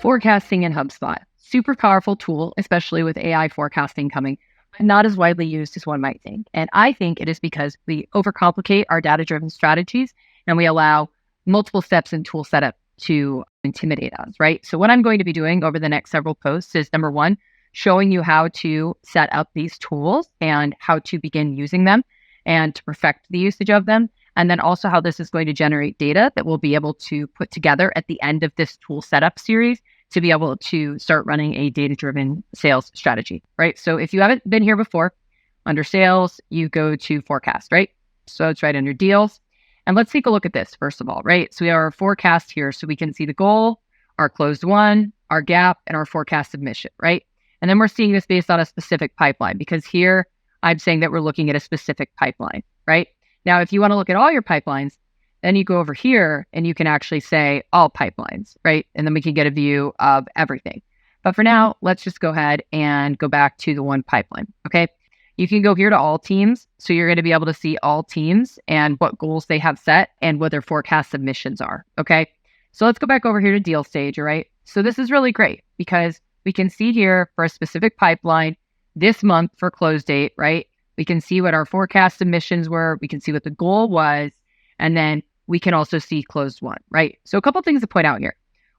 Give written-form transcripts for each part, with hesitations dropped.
Forecasting in HubSpot. Super powerful tool, especially with AI forecasting coming, but not as widely used as one might think. And I think it is because we overcomplicate our data-driven strategies and we allow multiple steps in tool setup to intimidate us, right? So what I'm going to be doing over the next several posts is number one, showing you how to set up these tools and how to begin using them and to perfect the usage of them. And then also how this is going to generate data that we'll be able to put together at the end of this tool setup series to be able to start running a data-driven sales strategy, right? So if you haven't been here before, under sales, you go to forecast, right? So it's right under deals. And let's take a look at this first of all, right? So we have our forecast here. So we can see the goal, our closed one, our gap, and our forecast submission, right? And then we're seeing this based on a specific pipeline because here I'm saying that we're looking at a specific pipeline, right? Now, if you want to look at all your pipelines, then you go over here and you can actually say all pipelines, right? And then we can get a view of everything. But for now, let's just go ahead and go back to the one pipeline, okay? You can go here to all teams. So you're going to be able to see all teams and what goals they have set and what their forecast submissions are, okay? So let's go back over here to deal stage, all right? So this is really great because we can see here for a specific pipeline this month for close date, right? We can see what our forecast submissions were. We can see what the goal was. And then we can also see closed one, right? So a couple things to point out here.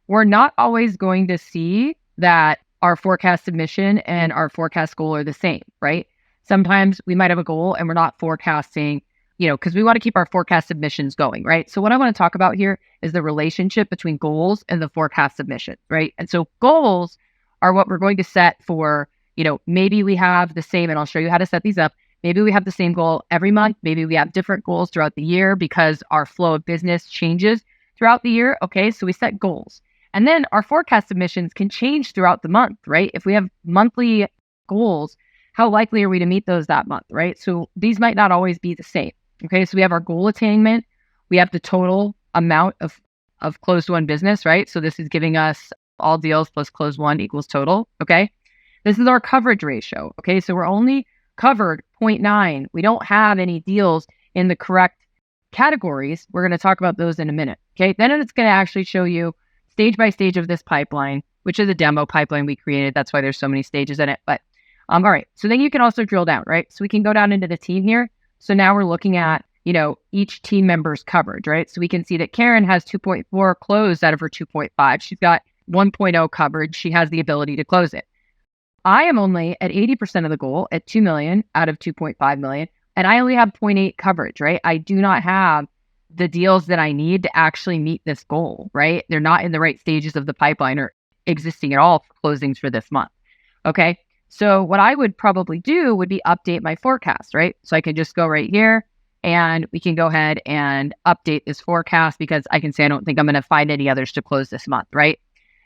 We're not always going to see that our forecast submission and our forecast goal are the same, right? Sometimes we might have a goal and we're not forecasting, because we want to keep our forecast submissions going, right? So what I want to talk about here is the relationship between goals and the forecast submission, right? And so goals are what we're going to set for, maybe we have the same, and I'll show you how to set these up. Maybe we have the same goal every month. Maybe we have different goals throughout the year because our flow of business changes throughout the year. Okay, so we set goals. And then our forecast submissions can change throughout the month, right? If we have monthly goals, how likely are we to meet those that month, right? So these might not always be the same. Okay, so we have our goal attainment. We have the total amount of closed one business, right? So this is giving us all deals plus closed one equals total, okay? This is our coverage ratio, okay? So we're only covered 0.9. We don't have any deals in the correct categories. We're going to talk about those in a minute. Okay. Then it's going to actually show you stage by stage of this pipeline, which is a demo pipeline we created. That's why there's so many stages in it. But all right. So then you can also drill down, right? So we can go down into the team here. So now we're looking at, each team member's coverage, right? So we can see that Karen has 2.4 closed out of her 2.5. She's got 1.0 coverage. She has the ability to close it. I am only at 80% of the goal at 2 million out of 2.5 million. And I only have 0.8 coverage, right? I do not have the deals that I need to actually meet this goal, right? They're not in the right stages of the pipeline or existing at all for closings for this month. Okay. So what I would probably do would be update my forecast, right? So I can just go right here and we can go ahead and update this forecast because I can say, I don't think I'm going to find any others to close this month, right?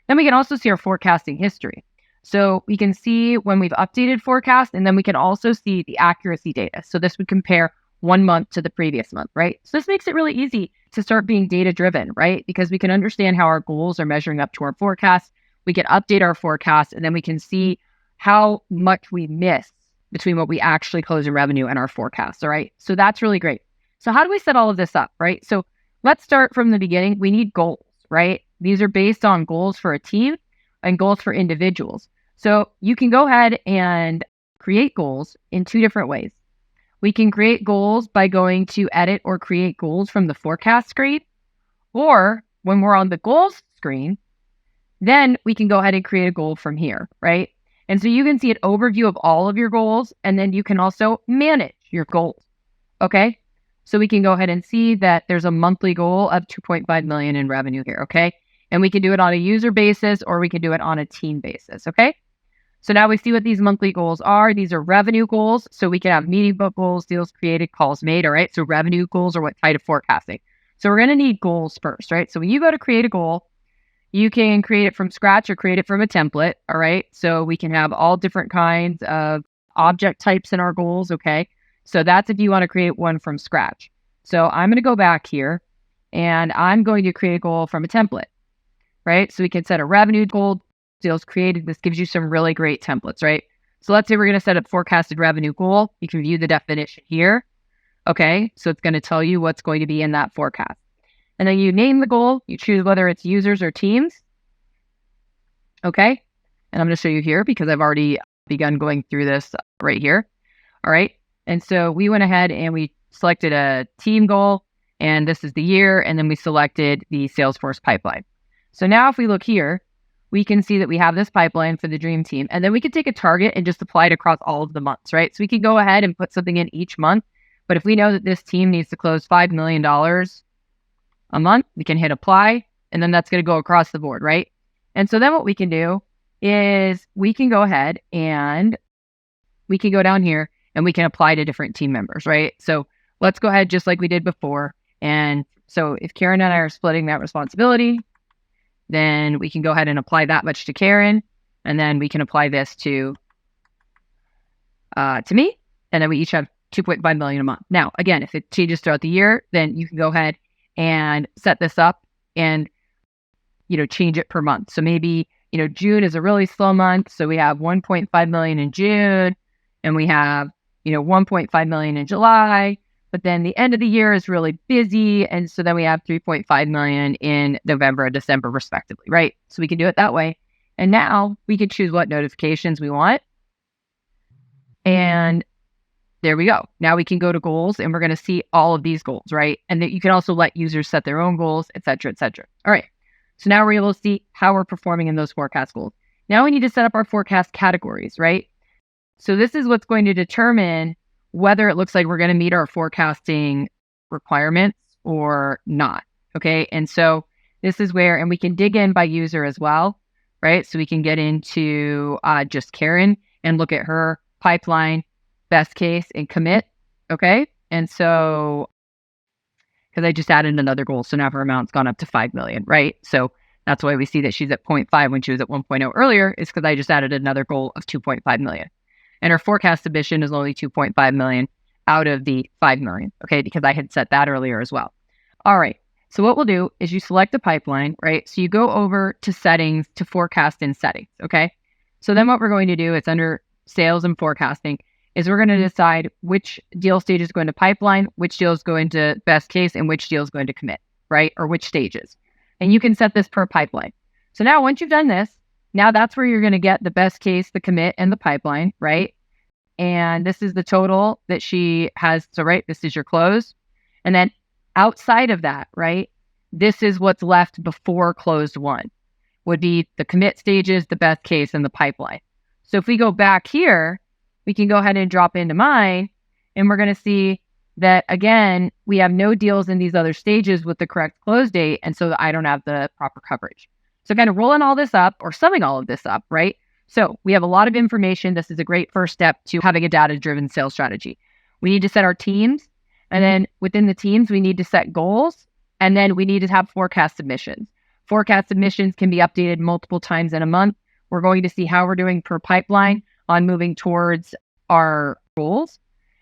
Then we can also see our forecasting history. So we can see when we've updated forecast, and then we can also see the accuracy data. So this would compare 1 month to the previous month, right? So this makes it really easy to start being data-driven, right? Because we can understand how our goals are measuring up to our forecast. We can update our forecast, and then we can see how much we miss between what we actually close in revenue and our forecast, all right? So that's really great. So how do we set all of this up, right? So let's start from the beginning. We need goals, right? These are based on goals for a team and goals for individuals. So you can go ahead and create goals in two different ways. We can create goals by going to edit or create goals from the forecast screen, or when we're on the goals screen, then we can go ahead and create a goal from here, right? And so you can see an overview of all of your goals, and then you can also manage your goals, okay? So we can go ahead and see that there's a monthly goal of 2.5 million in revenue here, okay? And we can do it on a user basis or we can do it on a team basis, okay? So now we see what these monthly goals are. These are revenue goals. So we can have meeting book goals, deals created, calls made, all right? So revenue goals are what type of forecasting. So we're going to need goals first, right? So when you go to create a goal, you can create it from scratch or create it from a template, all right? So we can have all different kinds of object types in our goals, okay? So that's if you want to create one from scratch. So I'm going to go back here and I'm going to create a goal from a template, right? So we can set a revenue goal, deals created. This gives you some really great templates, right? So let's say we're going to set up forecasted revenue goal. You can view the definition here. Okay. So it's going to tell you what's going to be in that forecast. And then you name the goal. You choose whether it's users or teams. Okay. And I'm going to show you here because I've already begun going through this right here. All right. And so we went ahead and we selected a team goal, and this is the year. And then we selected the Salesforce pipeline. So now if we look here, we can see that we have this pipeline for the dream team. And then we could take a target and just apply it across all of the months, right? So we could go ahead and put something in each month. But if we know that this team needs to close $5 million a month, we can hit apply, and then that's going to go across the board, right? And so then what we can do is we can go ahead and we can go down here and we can apply to different team members, right? So let's go ahead just like we did before. And so if Karen and I are splitting that responsibility, then we can go ahead and apply that much to Karen, and then we can apply this to me, and then we each have 2.5 million a month. Now, again, if it changes throughout the year, then you can go ahead and set this up and change it per month. So maybe June is a really slow month, so we have 1.5 million in June, and we have 1.5 million in July. But then the end of the year is really busy. And so then we have 3.5 million in November and December, respectively, right? So we can do it that way. And now we can choose what notifications we want. And there we go. Now we can go to goals, and we're going to see all of these goals, right? And that you can also let users set their own goals, et cetera, et cetera. All right. So now we're able to see how we're performing in those forecast goals. Now we need to set up our forecast categories, right? So this is what's going to determine whether it looks like we're going to meet our forecasting requirements or not. Okay. And so this is where, and we can dig in by user as well, right? So we can get into just Karen and look at her pipeline, best case, and commit. Okay. And so, because I just added another goal. So now her amount's gone up to 5 million, right? So that's why we see that she's at 0.5 when she was at 1.0 earlier, is because I just added another goal of 2.5 million. And her forecast submission is only 2.5 million out of the 5 million, okay, because I had set that earlier as well. All right, so what we'll do is you select the pipeline, right? So you go over to settings, to forecast in settings, okay? So then what we're going to do, it's under sales and forecasting, is we're going to decide which deal stage is going to pipeline, which deal is going to best case, and which deal is going to commit, right? Or which stages. And you can set this per pipeline. So now once you've done this, now that's where you're going to get the best case, the commit, and the pipeline, right? And this is the total that she has. So, right, this is your close. And then outside of that, right, this is what's left before closed one, would be the commit stages, the best case, and the pipeline. So if we go back here, we can go ahead and drop into mine, and we're going to see that, again, we have no deals in these other stages with the correct close date. And so I don't have the proper coverage. So kind of rolling all this up, or summing all of this up, right? So we have a lot of information. This is a great first step to having a data-driven sales strategy. We need to set our teams. And then within the teams, we need to set goals. And then we need to have forecast submissions. Forecast submissions can be updated multiple times in a month. We're going to see how we're doing per pipeline on moving towards our goals.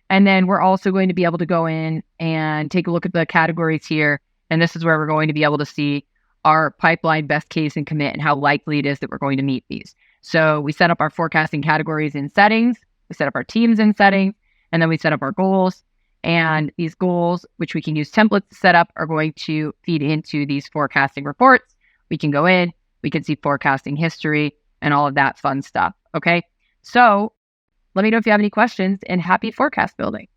And then we're also going to be able to go in and take a look at the categories here. And this is where we're going to be able to see our pipeline, best case, and commit, and how likely it is that we're going to meet these. So we set up our forecasting categories in settings, we set up our teams in settings, and then we set up our goals. And these goals, which we can use templates to set up, are going to feed into these forecasting reports. We can go in, we can see forecasting history and all of that fun stuff. Okay. So let me know if you have any questions, and happy forecast building.